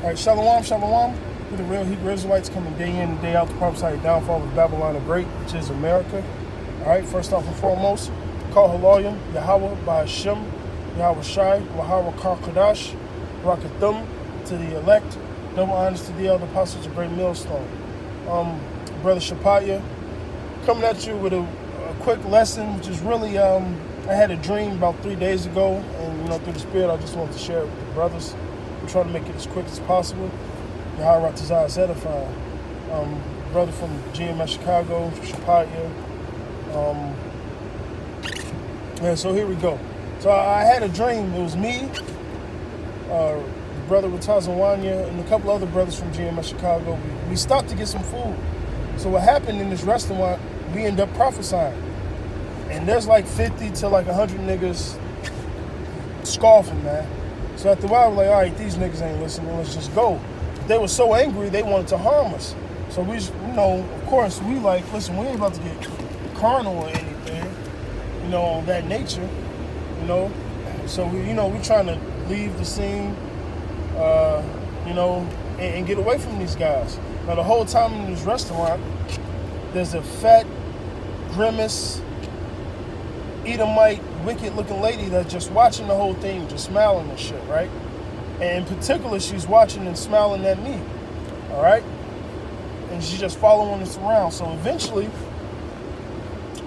All right, shalom, shalom. We're the real Hebrew Israelites coming day in and day out to prophesy the downfall of Babylon the Great, which is America. All right, first off and foremost, call Haloyim, Yahweh, Ba'ashem, Yahweh Shai, Yahweh Karkadash, Rakathum, to the elect, double honors to the elder apostles of Great Millstone. Brother Shapaya, coming at you with a quick lesson, which is really, I had a dream about 3 days ago, and through the Spirit, I just wanted to share it with the brothers. I'm trying to make it as quick as possible. Yahweh Ratazah is edifying. Brother from GMS Chicago, Shapaya. So here we go. So I had a dream. It was me, brother Ratazawanya, and a couple other brothers from GMS Chicago. We stopped to get some food. So what happened in this restaurant, we ended up prophesying. And there's like 50 to like 100 niggas scoffing, man. So after a while, we're like, all right, these niggas ain't listening, let's just go. They were so angry, they wanted to harm us. So we, of course, we like, listen, we ain't about to get carnal or anything, on that nature, So we trying to leave the scene, and get away from these guys. Now the whole time in this restaurant, there's a fat, grimace, Edomite, wicked-looking lady that's just watching the whole thing, just smiling and shit, right? And in particular, she's watching and smiling at me, all right? And she's just following us around. So eventually,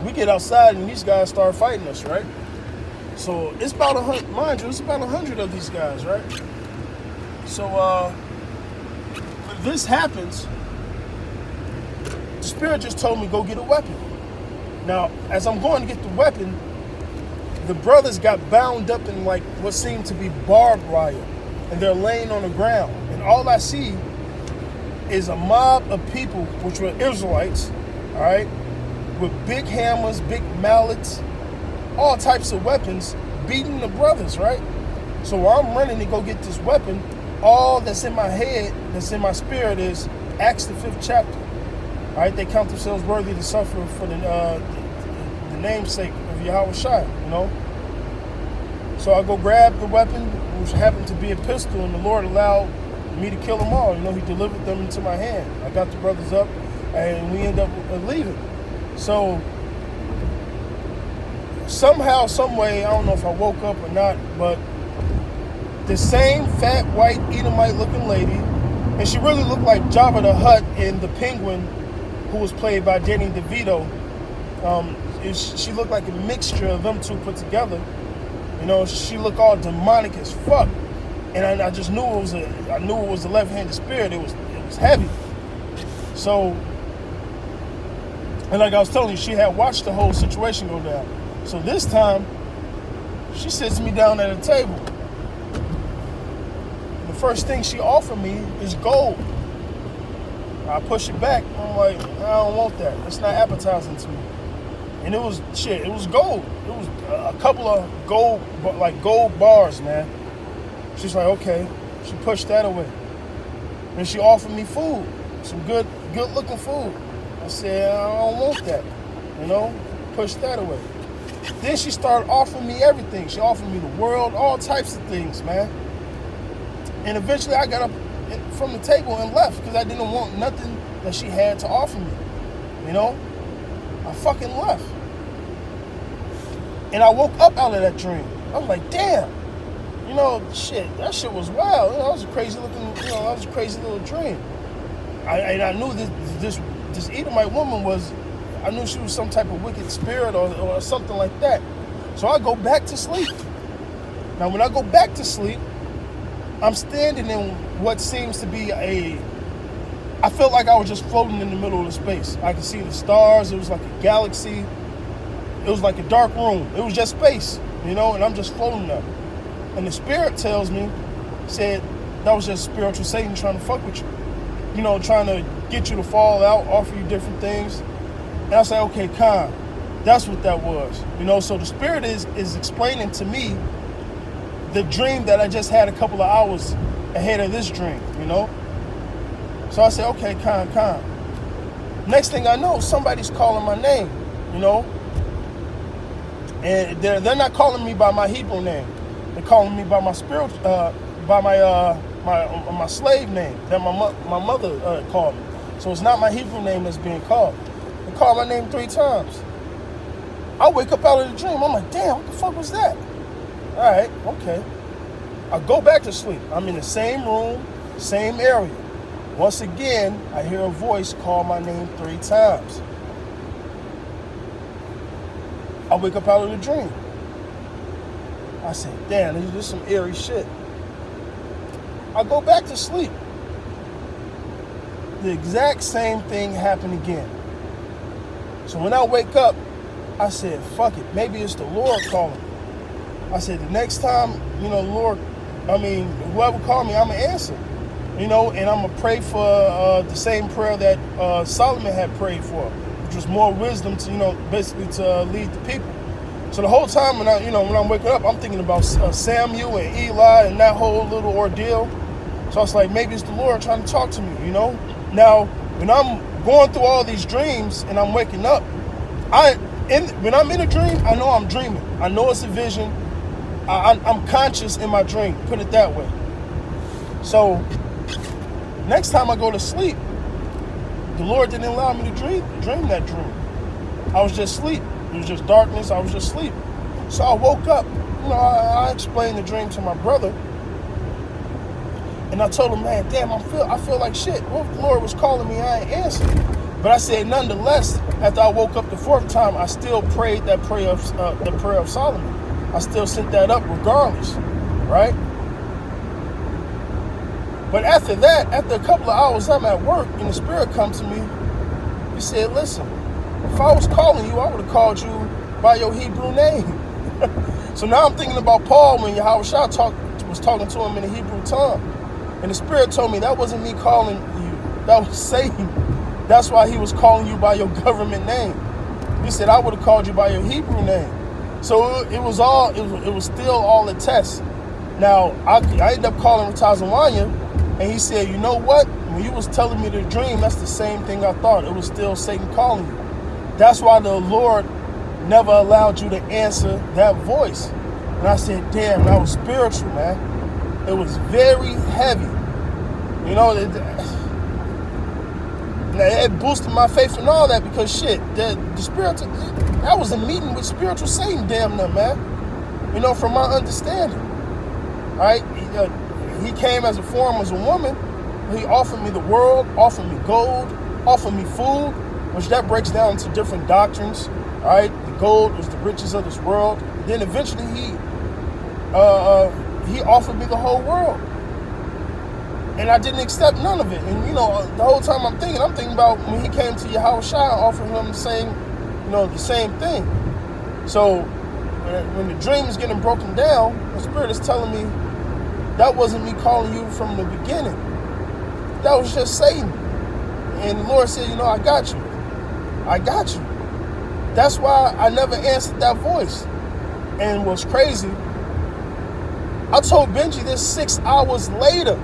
we get outside and these guys start fighting us, right? So it's about 100, mind you, it's about 100 of these guys, right? So when this happens, the Spirit just told me, go get a weapon. Now, as I'm going to get the weapon, the brothers got bound up in like what seemed to be barbed wire, and they're laying on the ground. And all I see is a mob of people, which were Israelites, all right, with big hammers, big mallets, all types of weapons, beating the brothers, right? So while I'm running to go get this weapon, all that's in my head, that's in my spirit is Acts the 5th chapter. All right, they count themselves worthy to suffer for the namesake of Yahweh Shai, So I go grab the weapon, which happened to be a pistol, and the Lord allowed me to kill them all. He delivered them into my hand. I got the brothers up, and we end up leaving. So somehow, some way, I don't know if I woke up or not, but the same fat, white, Edomite-looking lady, and she really looked like Jabba the Hutt in The Penguin, who was played by Danny DeVito. She looked like a mixture of them two put together. She looked all demonic as fuck, and I just knew it was a left-handed spirit. It was heavy. So, and like I was telling you, she had watched the whole situation go down. So this time, she sits me down at a table. The first thing she offered me is gold. I push it back. I'm like, I don't want that. It's not appetizing to me. And it was gold. It was a couple of gold bars, man. She's like, okay. She pushed that away. And she offered me food, some good looking food. I said, I don't want that. Push that away. Then she started offering me everything. She offered me the world, all types of things, man. And eventually I got up from the table and left because I didn't want nothing that she had to offer me. I fucking left. And I woke up out of that dream. I was like, damn. That shit was wild. That was a crazy looking, that was a crazy little dream. I knew this Edomite woman I knew she was some type of wicked spirit or something like that. So I go back to sleep. Now, when I go back to sleep, I'm standing in what seems to be I felt like I was just floating in the middle of the space. I could see the stars. It was like a galaxy. It was like a dark room. It was just space, and I'm just floating there. And the Spirit tells me, said, that was just spiritual Satan trying to fuck with you. Trying to get you to fall out, offer you different things. And I say, okay, Khan, that's what that was. So the Spirit is explaining to me the dream that I just had a couple of hours ahead of this dream, So I say, okay, Khan. Next thing I know, somebody's calling my name, And they're not calling me by my Hebrew name. They're calling me by my my slave name that my mother called me. So it's not my Hebrew name that's being called. They called my name 3 times. I wake up out of the dream. I'm like, damn, what the fuck was that? All right, okay. I go back to sleep. I'm in the same room, same area. Once again, I hear a voice call my name 3 times. I wake up out of the dream. I say, damn, this is some eerie shit. I go back to sleep. The exact same thing happened again. So when I wake up, I said, fuck it, maybe it's the Lord calling me. I said, the next time, whoever called me, I'm going to answer. And I'm going to pray for the same prayer that Solomon had prayed for, which was more wisdom to, basically to lead the people. So the whole time when I'm waking up, I'm thinking about Samuel and Eli and that whole little ordeal. So I was like, maybe it's the Lord trying to talk to me, Now, when I'm going through all these dreams and I'm waking up, when I'm in a dream, I know I'm dreaming. I know it's a vision. I'm conscious in my dream, put it that way. So next time I go to sleep, the Lord didn't allow me to dream that dream. I was just asleep. It was just darkness. I was just asleep. So I woke up. I explained the dream to my brother. And I told him, man, damn, I feel like shit. Well, if the Lord was calling me, I ain't answered. But I said, nonetheless, after I woke up the 4th time, I still prayed that prayer of the prayer of Solomon. I still sent that up regardless, right? But after that, after a couple of hours, I'm at work, and the Spirit comes to me. He said, listen, if I was calling you, I would have called you by your Hebrew name. So now I'm thinking about Paul when Yahushua was talking to him in the Hebrew tongue. And the Spirit told me that wasn't me calling you. That was Satan. That's why he was calling you by your government name. He said, I would have called you by your Hebrew name. So it was still all a test. Now, I ended up calling Ratazawanya, and he said, you know what? When you was telling me the dream, that's the same thing I thought. It was still Satan calling you. That's why the Lord never allowed you to answer that voice. And I said, damn, that was spiritual, man. It was very heavy. It boosted my faith and all that because shit, the spiritual, that was a meeting with spiritual Satan, damn near, man. From my understanding. Right? He came as a form as a woman. He offered me the world, offered me gold, offered me food, which that breaks down into different doctrines. Right? The gold was the riches of this world. Then eventually he offered me the whole world. And I didn't accept none of it. And, the whole time I'm thinking about when he came to Yahushua and offered him the same thing. So when the dream is getting broken down, the Spirit is telling me that wasn't me calling you from the beginning. That was just Satan. And the Lord said, I got you. I got you. That's why I never answered that voice. And what's crazy, I told Benji this 6 hours later.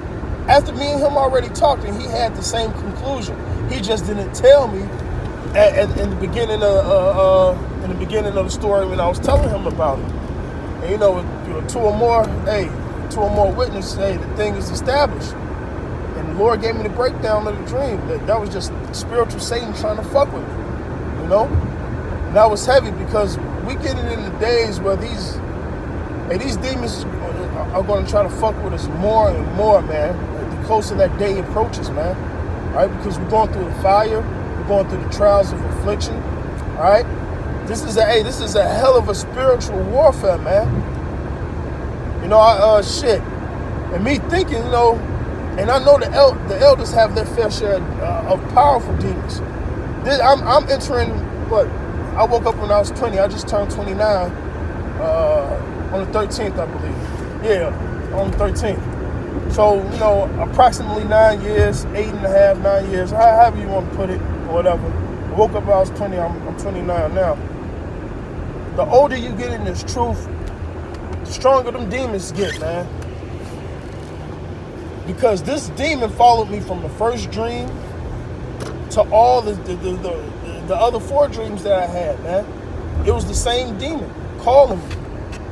After me and him already talked, and he had the same conclusion. He just didn't tell me in the beginning of the story when I was telling him about it. And two or more witnesses, the thing is established. And the Lord gave me the breakdown of the dream. That was just spiritual Satan trying to fuck with me. And that was heavy because we getting in the days where these demons are going to try to fuck with us more and more, man. The closer that day approaches, man. All right, because we're going through the fire, we're going through the trials of affliction. All right, this is a hell of a spiritual warfare, man. Shit, and me thinking, and I know the elders have their fair share of powerful demons. I'm entering what? I woke up when I was 20. I just turned 29 on the 13th, I believe. Yeah, on the 13th. So, approximately 9 years, 8.5, 9 years, however you want to put it, or whatever. I woke up when I was 20, I'm 29 now. The older you get in this truth, the stronger them demons get, man. Because this demon followed me from the first dream to all the other 4 dreams that I had, man. It was the same demon calling me.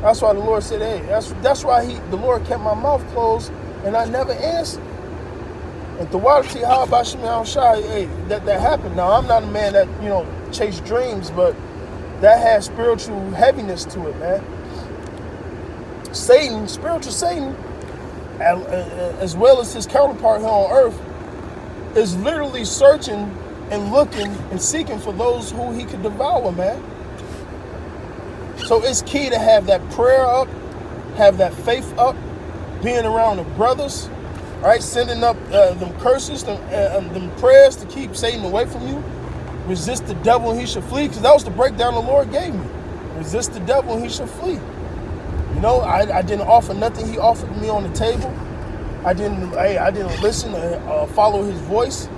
That's why the Lord said, hey, that's why the Lord kept my mouth closed and I never answered. And the Tawalati, how about Shemel Shai, hey, that happened. Now, I'm not a man that, chase dreams, but that has spiritual heaviness to it, man. Satan, spiritual Satan, as well as his counterpart here on earth, is literally searching and looking and seeking for those who he could devour, man. So it's key to have that prayer up, have that faith up, being around the brothers, right? Sending up them curses, them prayers to keep Satan away from you. Resist the devil and he should flee, because that was the breakdown the Lord gave me. Resist the devil and he should flee. I didn't offer nothing he offered me on the table. I didn't listen or follow his voice,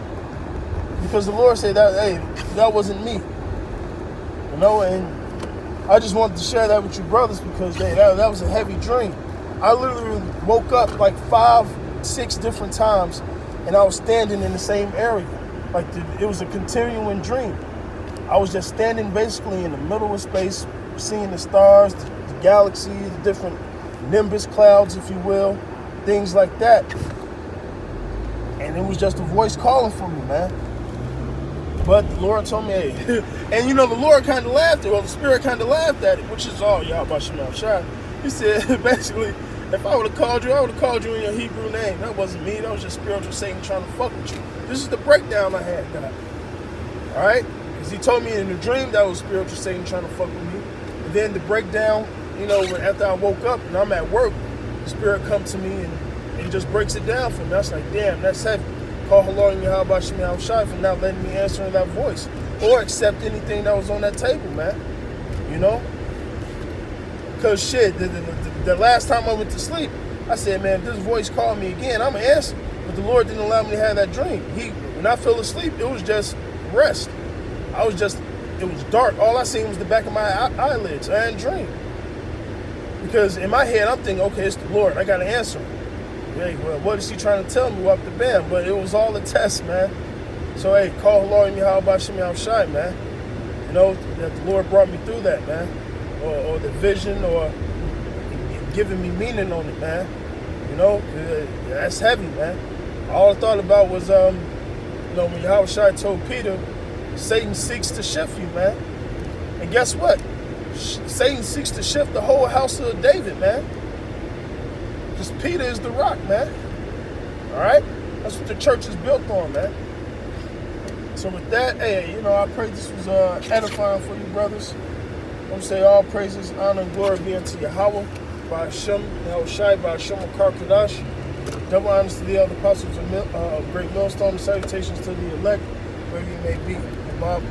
because the Lord said that, hey, that wasn't me. And I just wanted to share that with you brothers, because that was a heavy dream. I literally woke up like 5-6 different times, and I was standing in the same area. Like it was a continuing dream. I was just standing basically in the middle of space, seeing the stars, the galaxies, the different nimbus clouds, if you will, things like that. And it was just a voice calling for me, man. But the Lord told me, hey, and the Lord kind of laughed at it. Well, the Spirit kind of laughed at it, which is all Yahweh Shemel Shai. He said, basically, if I would have called you, I would have called you in your Hebrew name. That wasn't me. That was just spiritual Satan trying to fuck with you. This is the breakdown I had, God. All right? Because he told me in the dream that was spiritual Satan trying to fuck with me. And then the breakdown, after I woke up and I'm at work, the Spirit come to me and he just breaks it down for me. I was like, damn, that's heavy. Call Halal and Yahweh Shemel Shai for not letting me answer that voice or accept anything that was on that table, man. Because shit, the last time I went to sleep, I said, man, if this voice called me again, I'm going to answer. But the Lord didn't allow me to have that dream. When I fell asleep, it was just rest. It was dark. All I seen was the back of my eyelids. I didn't dream. Because in my head, I'm thinking, okay, it's the Lord. I got to answer him. Hey, well, what is he trying to tell me up the band? But it was all a test, man. So, hey, call Halal and Yahweh Shemel Shai, man. That the Lord brought me through that, man. Or the vision, or giving me meaning on it, man. That's heavy, man. All I thought about was, when Yahweh Shai told Peter, Satan seeks to shift you, man. And guess what? Satan seeks to shift the whole house of David, man. Because Peter is the rock, man. All right? That's what the church is built on, man. So with that, hey, I pray this was edifying for you brothers. I'm going to say all praises, honor, and glory be unto Yahweh, by Hashem, El Shai, by Hashem, Akar Kadash. Double honors to the elder apostles of Great Millstone, salutations to the elect, wherever you may be. Bob.